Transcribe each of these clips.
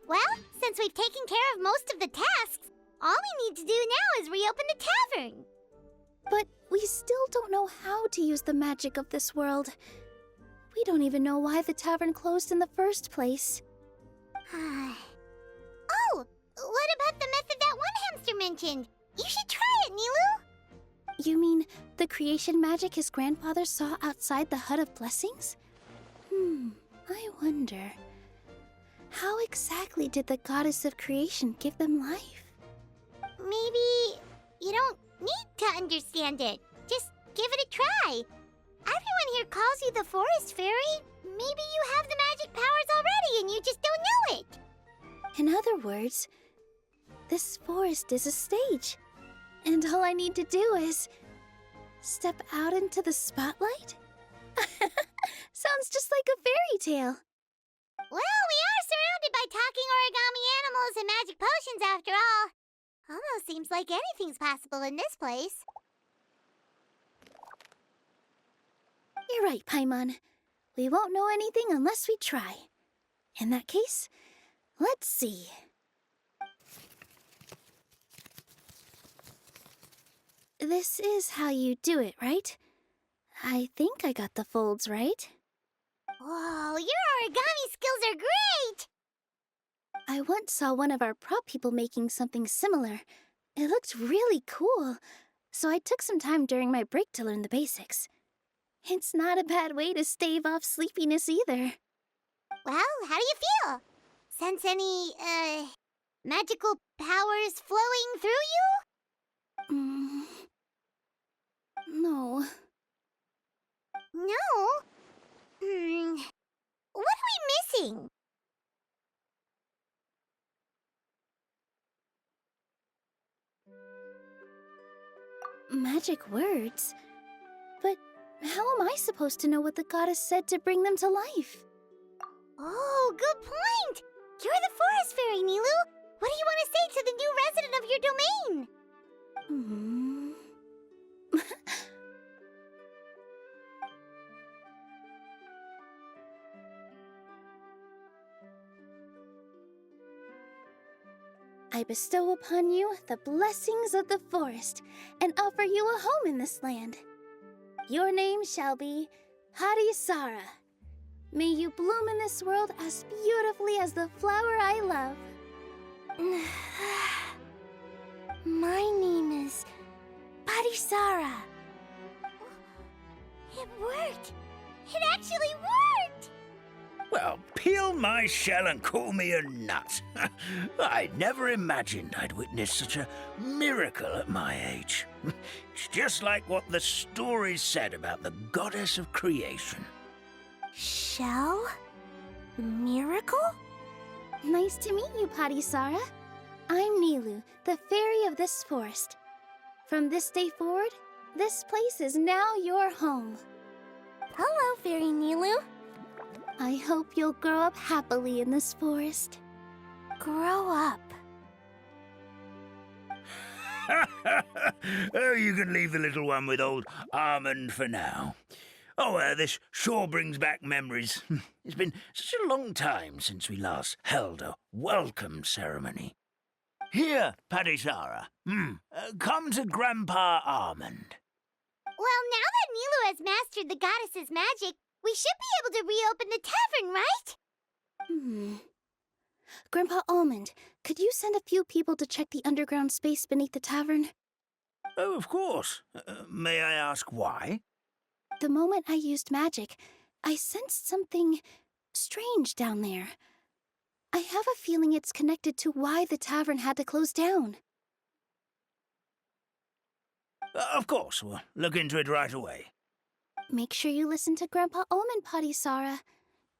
Well, since we've taken care of most of the tasks, all we need to do now is reopen the tavern. But we still don't know how to use the magic of this world. We don't even know why the tavern closed in the first place. Oh, what about the method that one hamster mentioned? You should try it, Nilu. You mean the creation magic his grandfather saw outside the Hut of Blessings? I wonder. How exactly did the goddess of creation give them life? Maybe you don't need to understand it. Just give it a try. Everyone here calls you the Forest Fairy. Maybe you have the magic powers already and you just don't know it. In other words, this forest is a stage. And all I need to do is step out into the spotlight? Sounds just like a fairy tale. Well, we are surrounded by talking origami animals and magic potions after all. Almost seems like anything's possible in this place. You're right, Paimon. We won't know anything unless we try. In that case, let's see. This is how you do it, right? I think I got the folds right. Whoa, your origami skills are great! I once saw one of our prop people making something similar. It looked really cool, so I took some time during my break to learn the basics. It's not a bad way to stave off sleepiness either. Well, how do you feel? Sense any, magical powers flowing through you? No. No? What are we missing? Magic words? But how am I supposed to know what the goddess said to bring them to life? Oh, good point! You're the Forest Fairy, Nilu! What do you want to say to the new resident of your domain? I bestow upon you the blessings of the forest and offer you a home in this land. Your name shall be Harisara. May you bloom in this world as beautifully as the flower I love. My name is Harisara. It worked! It actually worked! Well, peel my shell and call me a nut. I'd never imagined I'd witness such a miracle at my age. It's just like what the stories said about the goddess of creation. Shell? Miracle? Nice to meet you, Harisara. I'm Nilu, the fairy of this forest. From this day forward, this place is now your home. Hello, Fairy Nilu. I hope you'll grow up happily in this forest. Grow up. Oh, you can leave the little one with old Almond for now. Oh, this sure brings back memories. It's been such a long time since we last held a welcome ceremony. Here, Padisara. Come to Grandpa Almond. Well, now that Nilu has mastered the goddess's magic, we should be able to reopen the tavern, right? Grandpa Almond, could you send a few people to check the underground space beneath the tavern? Oh, of course. May I ask why? The moment I used magic, I sensed something strange down there. I have a feeling it's connected to why the tavern had to close down. Of course, we'll look into it right away. Make sure you listen to Grandpa Almond, Padisara.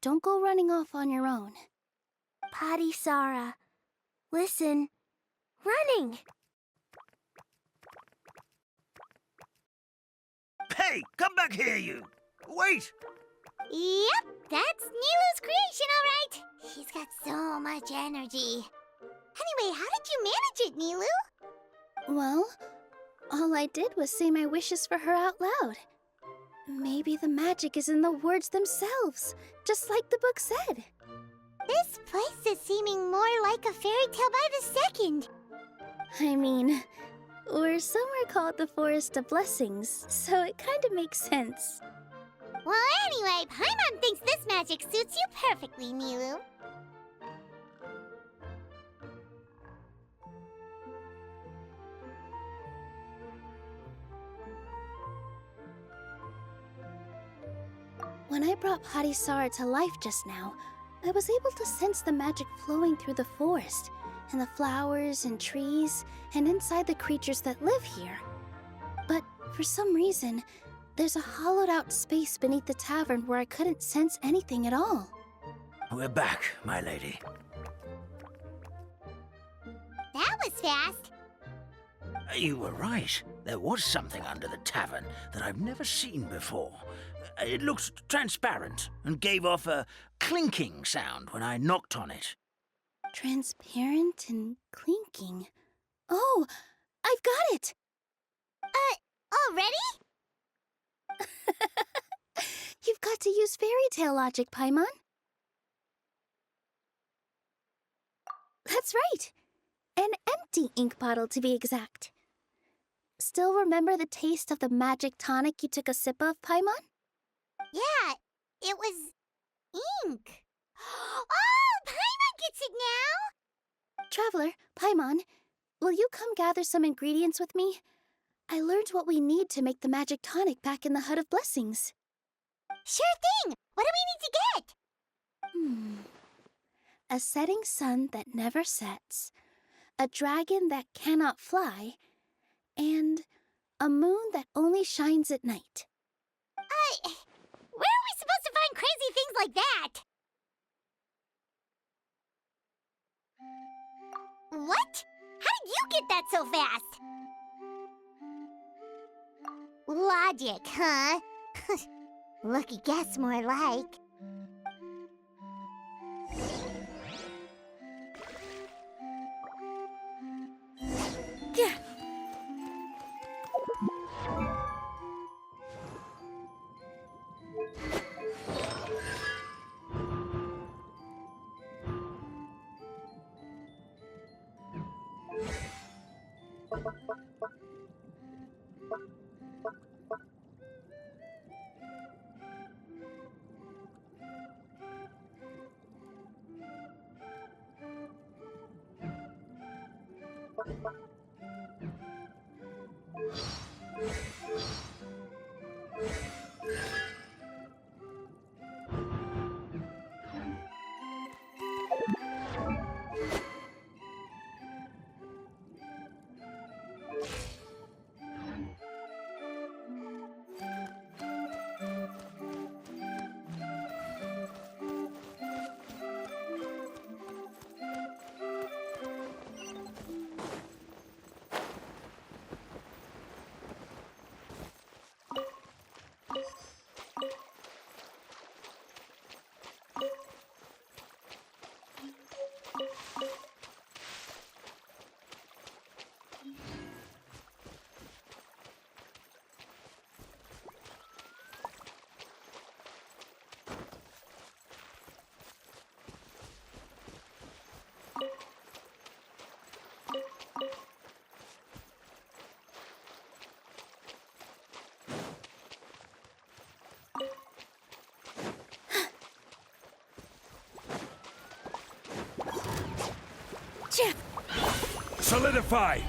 Don't go running off on your own. Padisara, listen. Running! Hey, come back here, you! Wait! Yep, that's Nilu's creation, all right. He's got so much energy. Anyway, how did you manage it, Nilu? Well, all I did was say my wishes for her out loud. Maybe the magic is in the words themselves, just like the book said. This place is seeming more like a fairy tale by the second. I mean, we're somewhere called the Forest of Blessings, so it kind of makes sense. Well, anyway, Paimon thinks this magic suits you perfectly, Nilu. When I brought Padisara to life just now, I was able to sense the magic flowing through the forest, and the flowers and trees, and inside the creatures that live here. But for some reason, there's a hollowed-out space beneath the tavern where I couldn't sense anything at all. We're back, my lady. That was fast. You were right. There was something under the tavern that I've never seen before. It looked transparent and gave off a clinking sound when I knocked on it. Transparent and clinking. Oh, I've got it! Already? You've got to use fairy tale logic, Paimon. That's right. An empty ink bottle, to be exact. Still remember the taste of the magic tonic you took a sip of, Paimon? Yeah, it was ink. Oh, Paimon gets it now! Traveler, Paimon, will you come gather some ingredients with me? I learned what we need to make the magic tonic back in the Hut of Blessings. Sure thing! What do we need to get? A setting sun that never sets, a dragon that cannot fly, and a moon that only shines at night. Where are we supposed to find crazy things like that? What? How did you get that so fast? Logic, huh? Lucky guess, more like. Yeah. Solidify!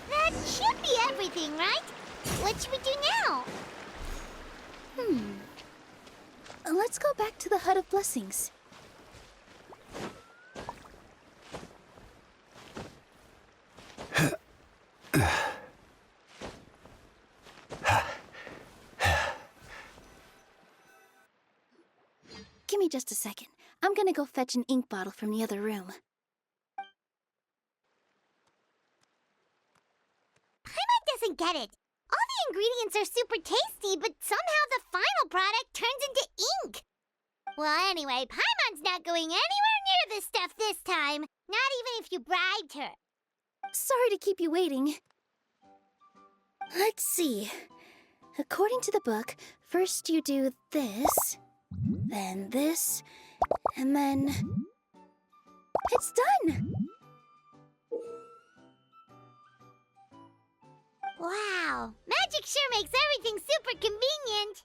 That should be everything, right? What should we do now? Let's go back to the Hut of Blessings. Give me just a second. I'm gonna go fetch an ink bottle from the other room. Paimon doesn't get it. All the ingredients are super tasty, but somehow the final product turns into ink. Well, anyway, Paimon's not going anywhere near this stuff this time. Not even if you bribed her. Sorry to keep you waiting. Let's see. According to the book, first you do this, then this, and then... It's done! Wow, magic sure makes everything super convenient.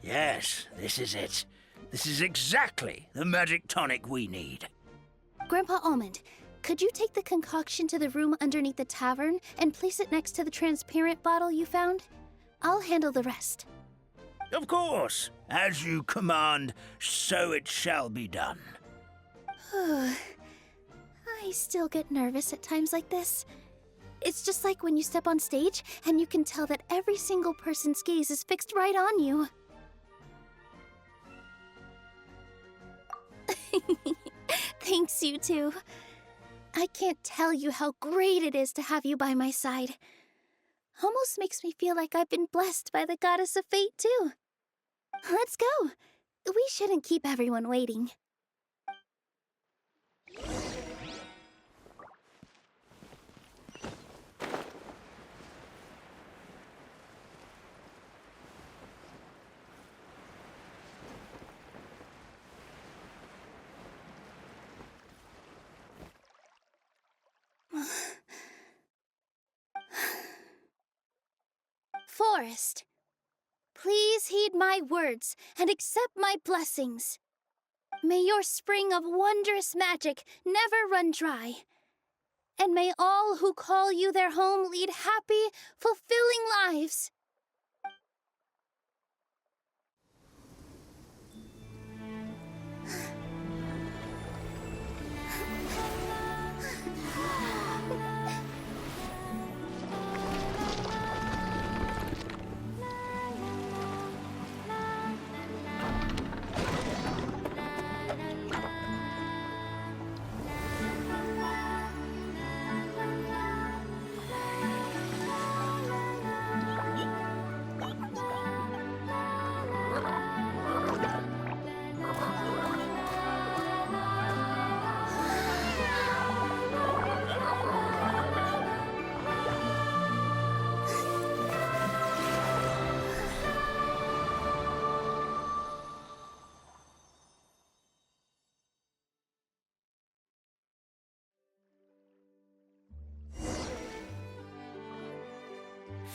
Yes, this is it. This is exactly the magic tonic we need. Grandpa Almond, could you take the concoction to the room underneath the tavern and place it next to the transparent bottle you found? I'll handle the rest. Of course. As you command, so it shall be done. I still get nervous at times like this. It's just like when you step on stage and you can tell that every single person's gaze is fixed right on you. Thanks, you two. I can't tell you how great it is to have you by my side. Almost makes me feel like I've been blessed by the goddess of fate, too. Let's go. We shouldn't keep everyone waiting. Forest, please heed my words and accept my blessings. May your spring of wondrous magic never run dry. And may all who call you their home lead happy, fulfilling lives.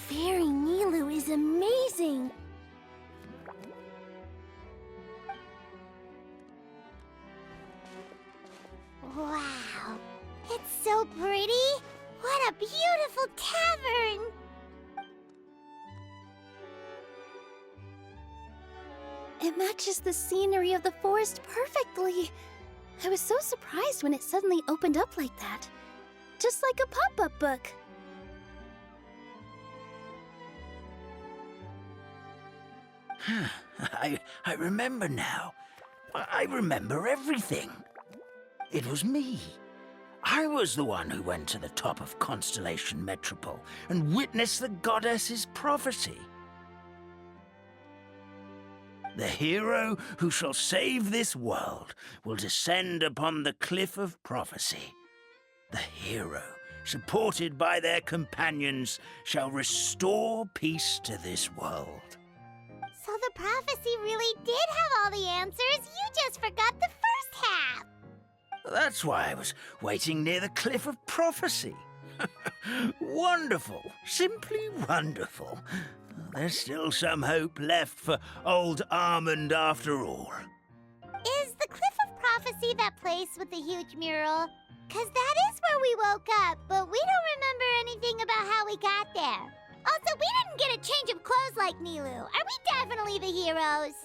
Fairy Nilu is amazing! Wow, it's so pretty. What a beautiful tavern. It matches the scenery of the forest perfectly. I was so surprised when it suddenly opened up like that. Just like a pop-up book. I remember now. I remember everything. It was me. I was the one who went to the top of Constellation Metropole and witnessed the goddess's prophecy. The hero who shall save this world will descend upon the cliff of prophecy. The hero, supported by their companions, shall restore peace to this world. So the prophecy really did have all the answers. You just forgot the first half. That's why I was waiting near the cliff of prophecy. Wonderful. Simply wonderful. There's still some hope left for old Armand after all. Is the Cliff of Prophecy that place with the huge mural? 'Cause that is where we woke up, but we don't remember anything about how we got there. Also, we didn't get a change of clothes like Nilu. Are we definitely the heroes?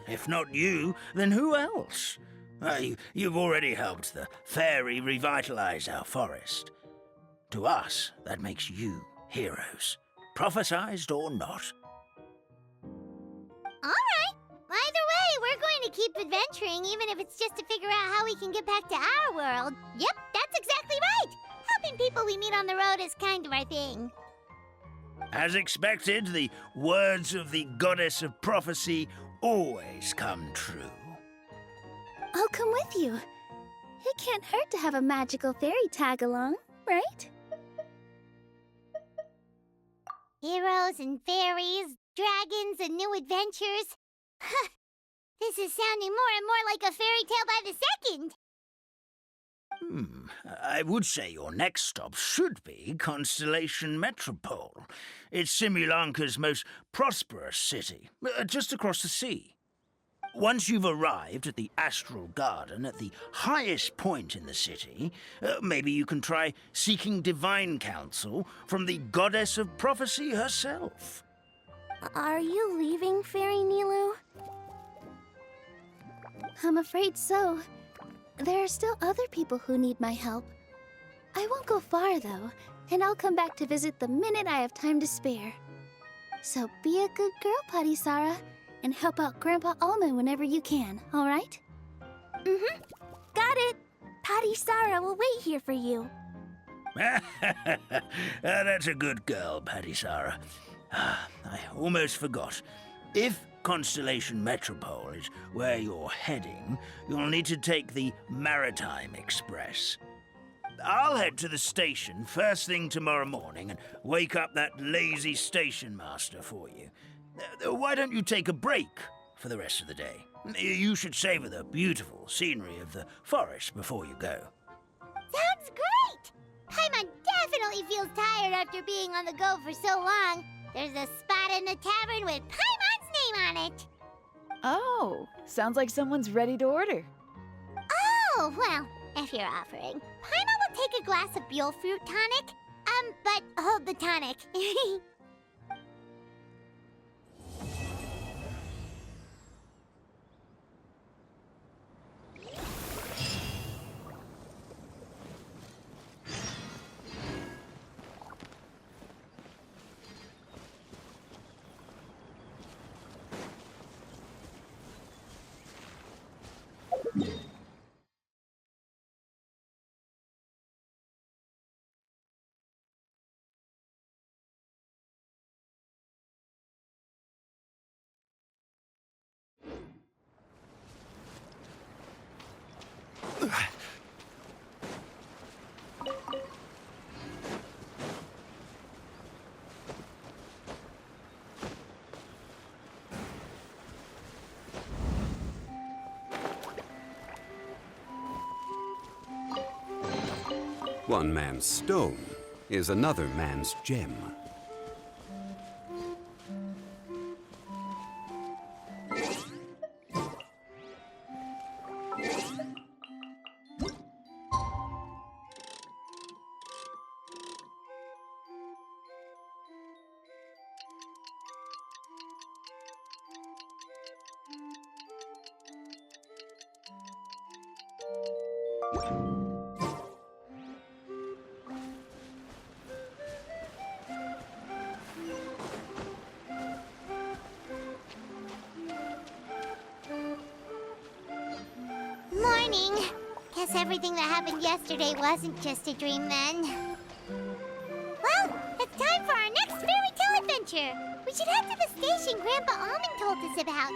If not you, then who else? You've already helped the fairy revitalize our forest. To us, that makes you heroes, prophesized or not. All right. Either way, we're going to keep adventuring, even if it's just to figure out how we can get back to our world. Yep, that's exactly right. Helping people we meet on the road is kind of our thing. As expected, the words of the goddess of prophecy always come true. I'll come with you. It can't hurt to have a magical fairy tag along, right? Heroes and fairies, dragons and new adventures. This is sounding more and more like a fairy tale by the second. I would say your next stop should be Constellation Metropole. It's Simulanka's most prosperous city, just across the sea. Once you've arrived at the Astral Garden at the highest point in the city, maybe you can try seeking divine counsel from the goddess of prophecy herself. Are you leaving, Fairy Nilu? I'm afraid so. There are still other people who need my help. I won't go far, though, and I'll come back to visit the minute I have time to spare. So be a good girl, Patti Sarah, and help out Grandpa Alma whenever you can, all right? Mm-hmm. Got it. Patti Sarah will wait here for you. That's a good girl, Patti Sarah. I almost forgot. If Constellation Metropole is where you're heading, you'll need to take the Maritime Express. I'll head to the station first thing tomorrow morning and wake up that lazy station master for you. Why don't you take a break for the rest of the day? You should savor the beautiful scenery of the forest before you go. Sounds great! Paimon definitely feels tired after being on the go for so long. There's a spot in the tavern with Paimon's name on it. Oh, sounds like someone's ready to order. Oh, well, if you're offering. Paimon will take a glass of Buell fruit tonic. But hold the tonic. One man's stone is another man's gem. morning. Guess everything that happened yesterday wasn't just a dream then. Well, it's time for our next fairy tale adventure. We should head to the station Grandpa Almond told us about.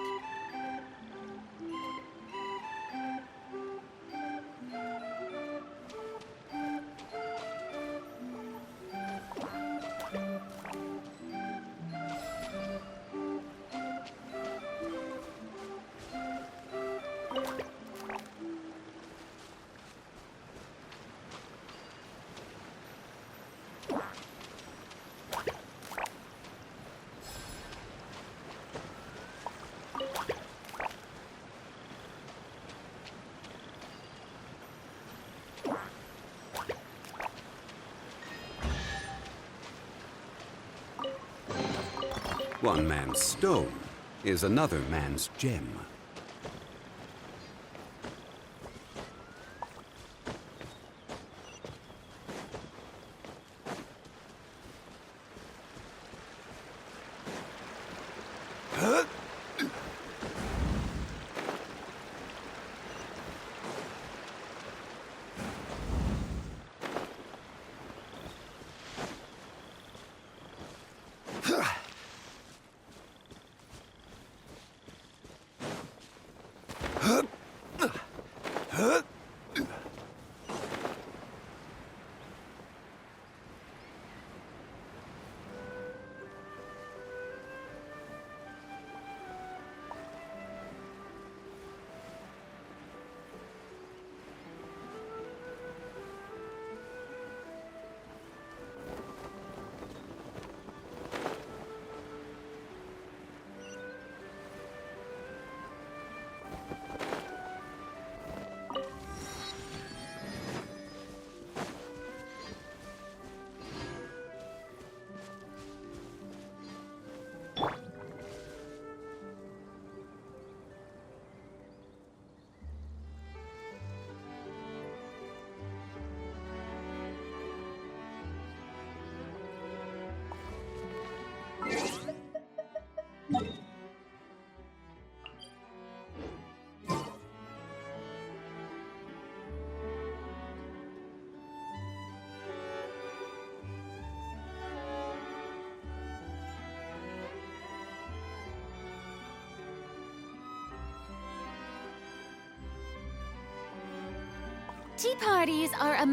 One man's stone is another man's gem. Tea parties are a